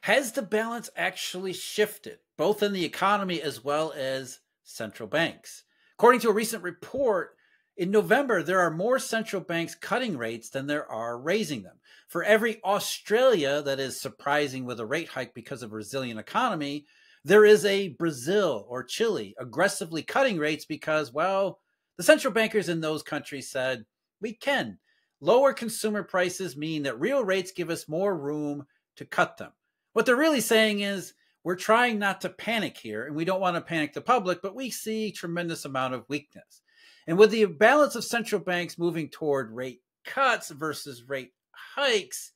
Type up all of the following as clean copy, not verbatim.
Has the balance actually shifted, both in the economy as well as central banks? According to a recent report, in November, there are more central banks cutting rates than there are raising them. For every Australia that is surprising with a rate hike because of a resilient economy, there is a Brazil or Chile aggressively cutting rates because, well, the central bankers in those countries said, we can. Lower consumer prices mean that real rates give us more room to cut them. What they're really saying is, we're trying not to panic here, and we don't want to panic the public, but we see tremendous amount of weakness. And with the balance of central banks moving toward rate cuts versus rate hikes,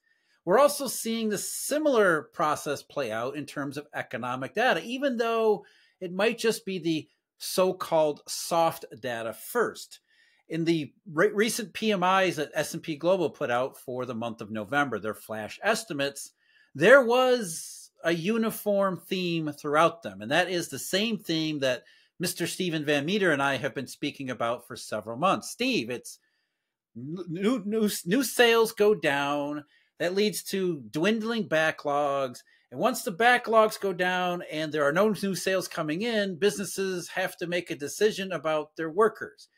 we're also seeing the similar process play out in terms of economic data, even though it might just be the so-called soft data first. In the recent PMIs that S&P Global put out for the month of November, their flash estimates, there was a uniform theme throughout them. And that is the same theme that Mr. Stephen Van Meter and I have been speaking about for several months. Steve, it's new sales go down. That leads to dwindling backlogs. And once the backlogs go down and there are no new sales coming in, businesses have to make a decision about their workers.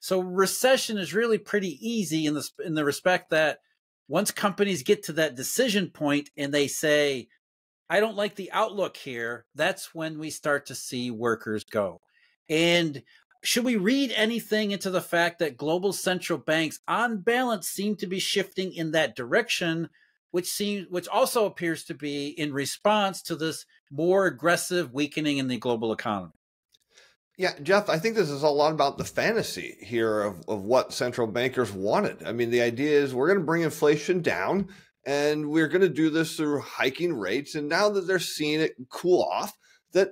So recession is really pretty easy in the respect that once companies get to that decision point and they say, I don't like the outlook here, that's when we start to see workers go. And should we read anything into the fact that global central banks on balance seem to be shifting in that direction, which also appears to be in response to this more aggressive weakening in the global economy? Yeah, Jeff, I think this is a lot about the fantasy here of what central bankers wanted. I mean, the idea is we're going to bring inflation down and we're going to do this through hiking rates. And now that they're seeing it cool off, that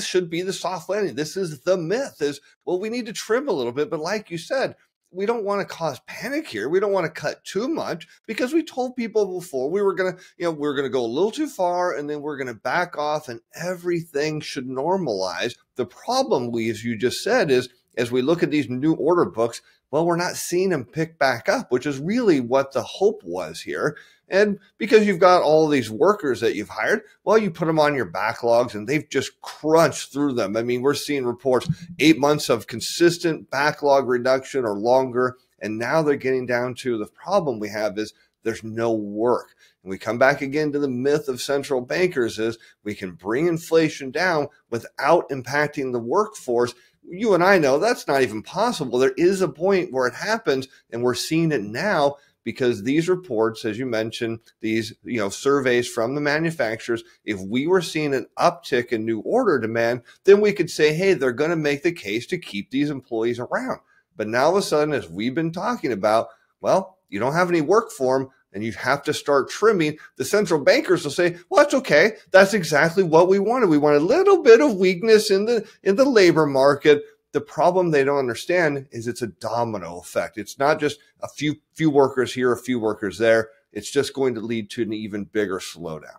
should be the soft landing. This is the myth is, well, we need to trim a little bit. But like you said, we don't want to cause panic here. We don't want to cut too much because we told people before we were going to, we're going to go a little too far and then we're going to back off and everything should normalize. The problem as you just said, is as we look at these new order books, well, we're not seeing them pick back up, which is really what the hope was here. And because you've got all these workers that you've hired, well, you put them on your backlogs and they've just crunched through them. I mean, we're seeing reports, 8 months of consistent backlog reduction or longer. And now they're getting down to the problem we have is there's no work. And we come back again to the myth of central bankers is we can bring inflation down without impacting the workforce. You and I know that's not even possible. There is a point where it happens and we're seeing it now because these reports, as you mentioned, these surveys from the manufacturers, if we were seeing an uptick in new order demand, then we could say, hey, they're going to make the case to keep these employees around. But now all of a sudden, as we've been talking about, well, you don't have any work for them and you have to start trimming. The central bankers will say, well, that's okay. That's exactly what we wanted. We want a little bit of weakness in the labor market. The problem they don't understand is it's a domino effect. It's not just a few workers here, a few workers there. It's just going to lead to an even bigger slowdown.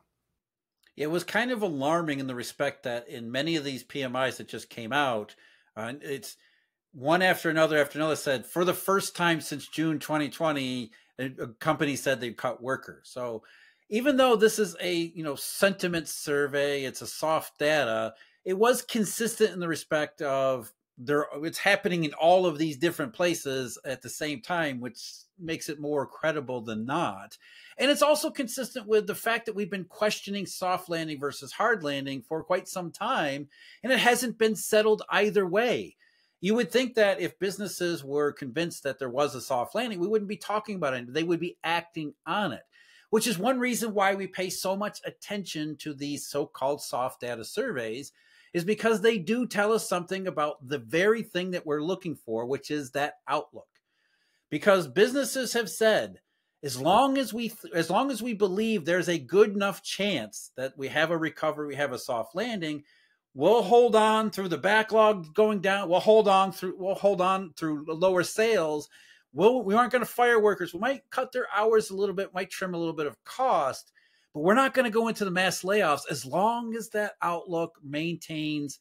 It was kind of alarming in the respect that in many of these PMIs that just came out, it's one after another said, for the first time since June 2020, a company said they'd cut workers. So even though this is a sentiment survey, it's a soft data, it was consistent in the respect of it's happening in all of these different places at the same time, which makes it more credible than not. And it's also consistent with the fact that we've been questioning soft landing versus hard landing for quite some time, and it hasn't been settled either way. You would think that if businesses were convinced that there was a soft landing, we wouldn't be talking about it. They would be acting on it, which is one reason why we pay so much attention to these so-called soft data surveys, is because they do tell us something about the very thing that we're looking for, which is that outlook. Because businesses have said, as long as we believe there's a good enough chance that we have a recovery, we have a soft landing, we'll hold on through the backlog going down. We'll hold on through lower sales. We aren't going to fire workers. We might cut their hours a little bit, might trim a little bit of cost, but we're not going to go into the mass layoffs as long as that outlook maintains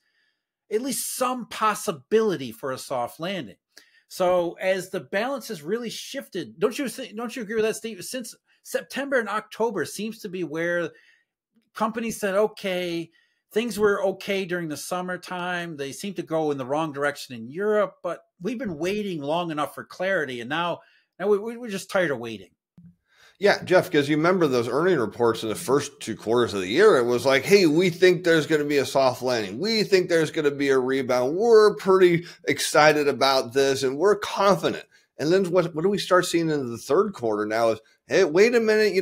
at least some possibility for a soft landing. So as the balance has really shifted, don't you agree with that, Steve? Since September and October seems to be where companies said, okay, things were okay during the summertime. They seem to go in the wrong direction in Europe, but we've been waiting long enough for clarity. And now we're just tired of waiting. Yeah, Jeff, because you remember those earning reports in the first 2 quarters of the year, it was like, hey, we think there's going to be a soft landing. We think there's going to be a rebound. We're pretty excited about this and we're confident. And then what do we start seeing in the third quarter now is, hey, wait a minute,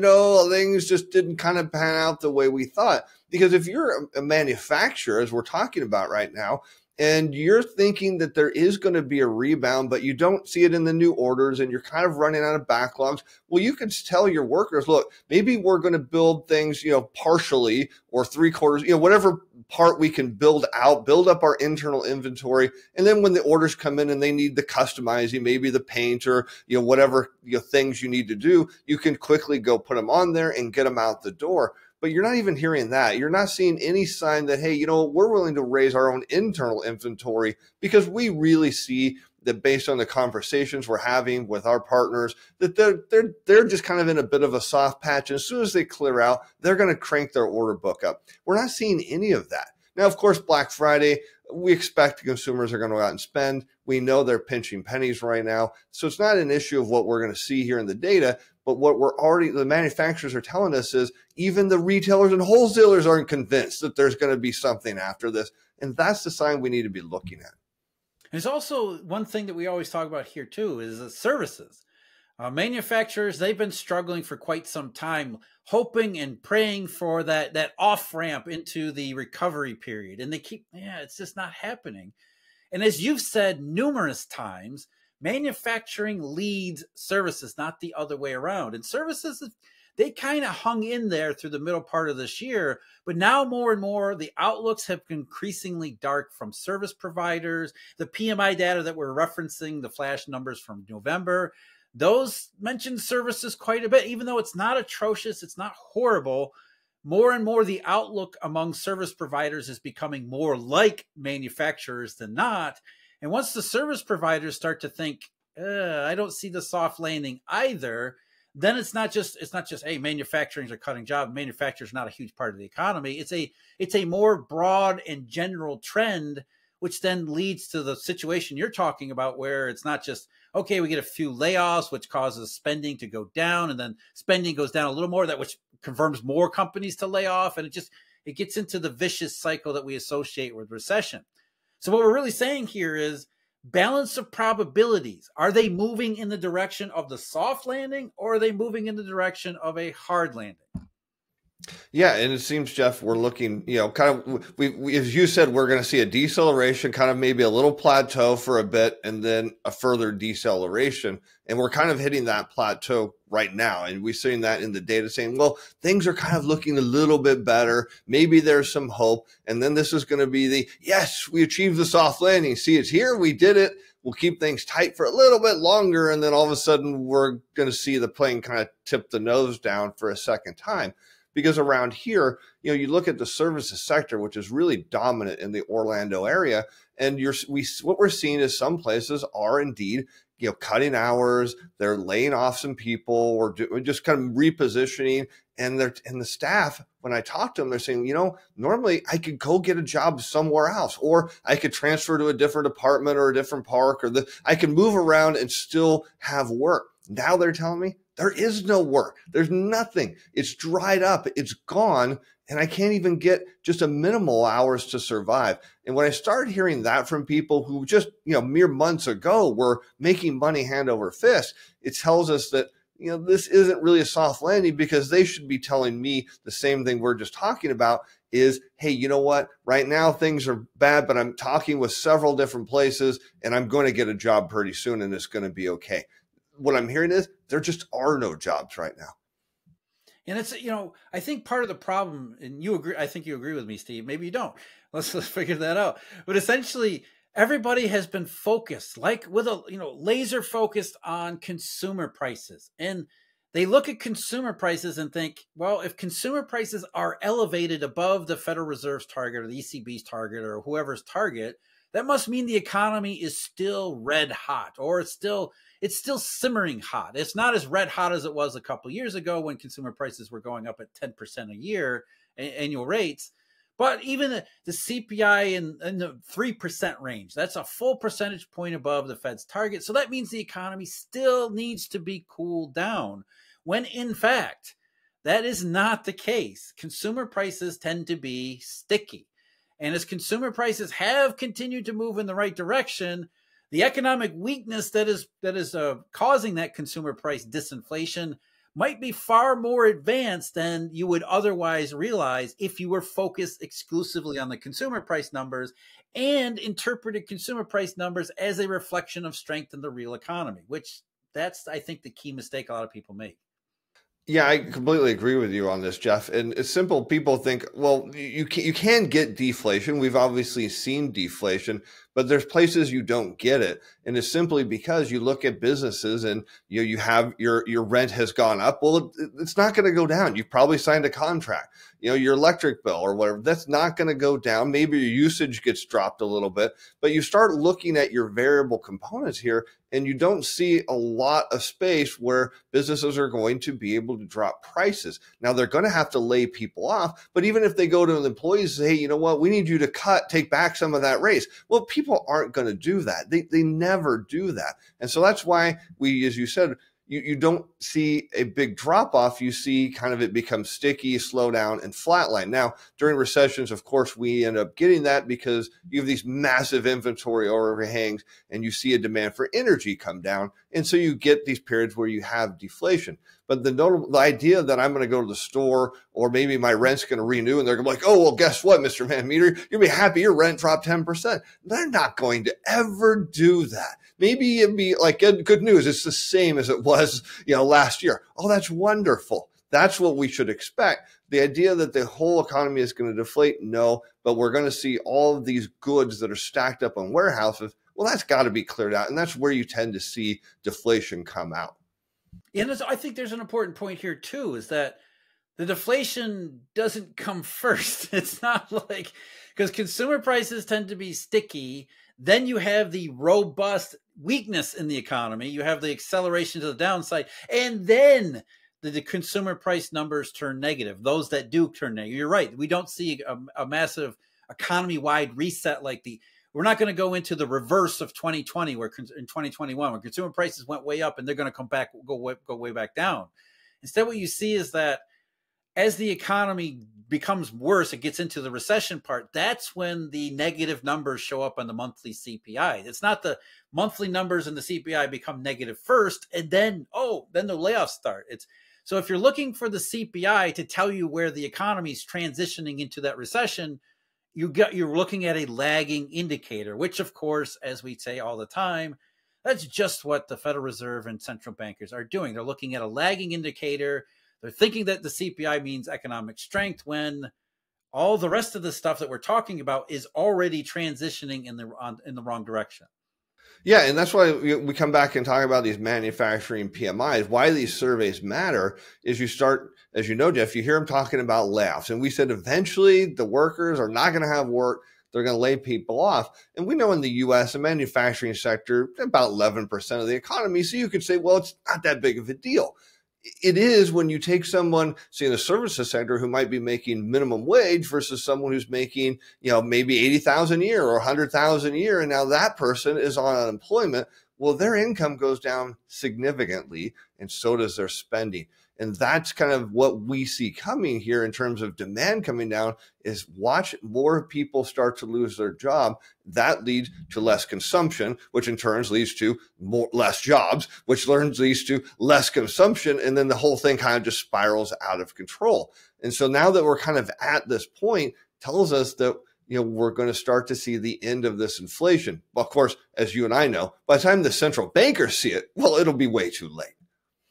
things just didn't kind of pan out the way we thought. Because if you're a manufacturer, as we're talking about right now, and you're thinking that there is going to be a rebound, but you don't see it in the new orders and you're kind of running out of backlogs, well, you can tell your workers, look, maybe we're going to build things, partially or 3/4, whatever part we can build up our internal inventory. And then when the orders come in and they need the customizing, maybe the paint or, whatever things you need to do, you can quickly go put them on there and get them out the door. But you're not even hearing that. You're not seeing any sign that, hey, we're willing to raise our own internal inventory because we really see that based on the conversations we're having with our partners, that they're just kind of in a bit of a soft patch. And as soon as they clear out, they're going to crank their order book up. We're not seeing any of that. Now, of course, Black Friday, we expect consumers are going to go out and spend. We know they're pinching pennies right now. So it's not an issue of what we're going to see here in the data. But what the manufacturers are telling us is even the retailers and wholesalers aren't convinced that there's going to be something after this. And that's the sign we need to be looking at. There's also one thing that we always talk about here too, is the services. Manufacturers, they've been struggling for quite some time, hoping and praying for that off-ramp into the recovery period. And it's just not happening. And as you've said numerous times, manufacturing leads services, not the other way around. And services, they kind of hung in there through the middle part of this year, but now more and more, the outlooks have been increasingly dark from service providers. The PMI data that we're referencing, the flash numbers from November, those mention services quite a bit, even though it's not atrocious, it's not horrible. More and more, the outlook among service providers is becoming more like manufacturers than not. And once the service providers start to think, I don't see the soft landing either, then it's not just, hey, manufacturers are cutting jobs. Manufacturers are not a huge part of the economy. It's a more broad and general trend, which then leads to the situation you're talking about, where it's not just, okay, we get a few layoffs, which causes spending to go down, and then spending goes down a little more, which confirms more companies to lay off. And it gets into the vicious cycle that we associate with recession. So what we're really saying here is balance of probabilities. Are they moving in the direction of the soft landing, or are they moving in the direction of a hard landing? Yeah, and it seems, Jeff, we're looking, kind of, we as you said, we're going to see a deceleration, kind of maybe a little plateau for a bit, and then a further deceleration. And we're kind of hitting that plateau right now. And we're seeing that in the data saying, well, things are kind of looking a little bit better. Maybe there's some hope. And then this is going to be yes, we achieved the soft landing. See, it's here. We did it. We'll keep things tight for a little bit longer. And then all of a sudden, we're going to see the plane kind of tip the nose down for a second time. Because around here, you look at the services sector, which is really dominant in the Orlando area, and what we're seeing is some places are indeed, cutting hours. They're laying off some people, or just kind of repositioning. And the staff, when I talk to them, they're saying, normally I could go get a job somewhere else, or I could transfer to a different department or a different park, or I can move around and still have work. Now they're telling me there is no work. There's nothing. It's dried up. It's gone. And I can't even get just a minimal hours to survive. And when I started hearing that from people who just, mere months ago were making money hand over fist, it tells us that, this isn't really a soft landing, because they should be telling me the same thing we're just talking about is, hey, you know what? Right now things are bad, but I'm talking with several different places and I'm going to get a job pretty soon and it's going to be okay. What I'm hearing is there just are no jobs right now. And it's, I think part of the problem, and you agree, I think you agree with me, Steve, maybe you don't. Let's figure that out. But essentially, everybody has been focused, like with laser focused on consumer prices. And they look at consumer prices and think, well, if consumer prices are elevated above the Federal Reserve's target or the ECB's target or whoever's target, that must mean the economy is still red hot, or it's still simmering hot. It's not as red hot as it was a couple of years ago when consumer prices were going up at 10% a year annual rates. But even the CPI in the 3% range, that's a full percentage point above the Fed's target. So that means the economy still needs to be cooled down, when in fact, that is not the case. Consumer prices tend to be sticky. And as consumer prices have continued to move in the right direction, the economic weakness that is causing that consumer price disinflation might be far more advanced than you would otherwise realize if you were focused exclusively on the consumer price numbers and interpreted consumer price numbers as a reflection of strength in the real economy, which that's, I think, the key mistake a lot of people make. Yeah, I completely agree with you on this, Jeff. And it's simple. People think, well, you can get deflation. We've obviously seen deflation, but there's places you don't get it, and it's simply because you look at businesses and you have your rent has gone up. Well, it's not going to go down. You've probably signed a contract. Your electric bill or whatever, that's not going to go down. Maybe your usage gets dropped a little bit, but you start looking at your variable components here, and you don't see a lot of space where businesses are going to be able to drop prices. Now, they're going to have to lay people off, but even if they go to the employees and say, hey, you know what, we need you to take back some of that raise. Well, people aren't going to do that. They never do that. And so that's why we, as you said, you don't see a big drop off. You see kind of it become sticky, slow down, and flatline. Now, during recessions, of course, we end up getting that because you have these massive inventory overhangs and you see a demand for energy come down. And so you get these periods where you have deflation. But the idea that I'm going to go to the store or maybe my rent's going to renew and they're going to be like, oh, well, guess what, Mr. Van Meter, you're going to be happy your rent dropped 10%. They're not going to ever do that. Maybe it'd be like good news. It's the same as it was, last year. Oh, that's wonderful. That's what we should expect. The idea that the whole economy is going to deflate, no, but we're going to see all of these goods that are stacked up on warehouses. Well, that's got to be cleared out. And that's where you tend to see deflation come out. And I think there's an important point here, too, is that the deflation doesn't come first. It's not like, because consumer prices tend to be sticky. Then you have the robust weakness in the economy. You have the acceleration to the downside. And then the consumer price numbers turn negative. Those that do turn negative. You're right. We don't see a massive economy-wide reset like we're not going to go into the reverse of 2020, where in 2021, where consumer prices went way up and they're going to go way back down. Instead, what you see is that as the economy becomes worse, it gets into the recession part. That's when the negative numbers show up on the monthly CPI. It's not the monthly numbers and the CPI become negative first, and then the layoffs start. So if you're looking for the CPI to tell you where the economy is transitioning into that recession, you're looking at a lagging indicator, which, of course, as we say all the time, that's just what the Federal Reserve and central bankers are doing. They're looking at a lagging indicator. They're thinking that the CPI means economic strength when all the rest of the stuff that we're talking about is already transitioning in the wrong direction. Yeah, and that's why we come back and talk about these manufacturing PMIs. Why these surveys matter is you start, as you know, Jeff, you hear them talking about layoffs. And we said eventually the workers are not going to have work. They're going to lay people off. And we know in the U.S., the manufacturing sector, about 11% of the economy. So you could say, well, it's not that big of a deal. It is when you take someone, say, in the services sector who might be making minimum wage versus someone who's making, maybe 80,000 a year or 100,000 a year. And now that person is on unemployment. Well, their income goes down significantly, and so does their spending. And that's kind of what we see coming here in terms of demand coming down is watch more people start to lose their job. That leads to less consumption, which in turn leads to less jobs, which leads to less consumption. And then the whole thing kind of just spirals out of control. And so now that we're kind of at this point, tells us that we're going to start to see the end of this inflation. Well, of course, as you and I know, by the time the central bankers see it, well, it'll be way too late.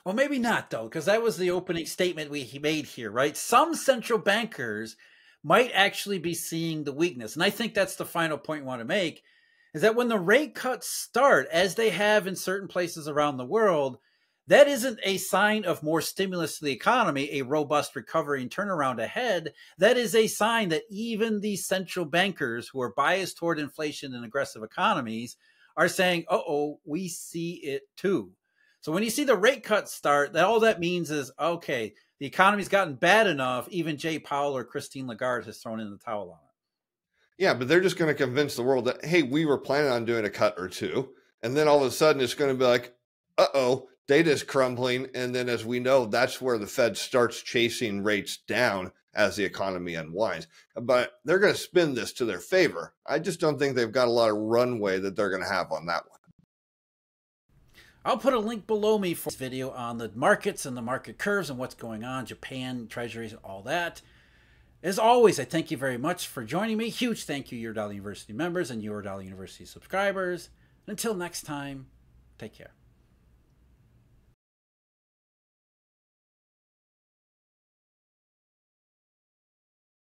Well, maybe not, though, because that was the opening statement he made here, right? Some central bankers might actually be seeing the weakness. And I think that's the final point we want to make, is that when the rate cuts start, as they have in certain places around the world, that isn't a sign of more stimulus to the economy, a robust recovery and turnaround ahead. That is a sign that even these central bankers who are biased toward inflation and aggressive economies are saying, we see it too. So when you see the rate cuts start, all that means is, okay, the economy's gotten bad enough, even Jay Powell or Christine Lagarde has thrown in the towel on it. Yeah, but they're just going to convince the world that, hey, we were planning on doing a cut or two. And then all of a sudden it's going to be like, uh-oh, data is crumbling. And then as we know, that's where the Fed starts chasing rates down as the economy unwinds. But they're going to spin this to their favor. I just don't think they've got a lot of runway that they're going to have on that one. I'll put a link below me for this video on the markets and the market curves and what's going on, Japan, treasuries, all that. As always, I thank you very much for joining me. Huge thank you, Eurodollar University members and Eurodollar University subscribers. Until next time, take care.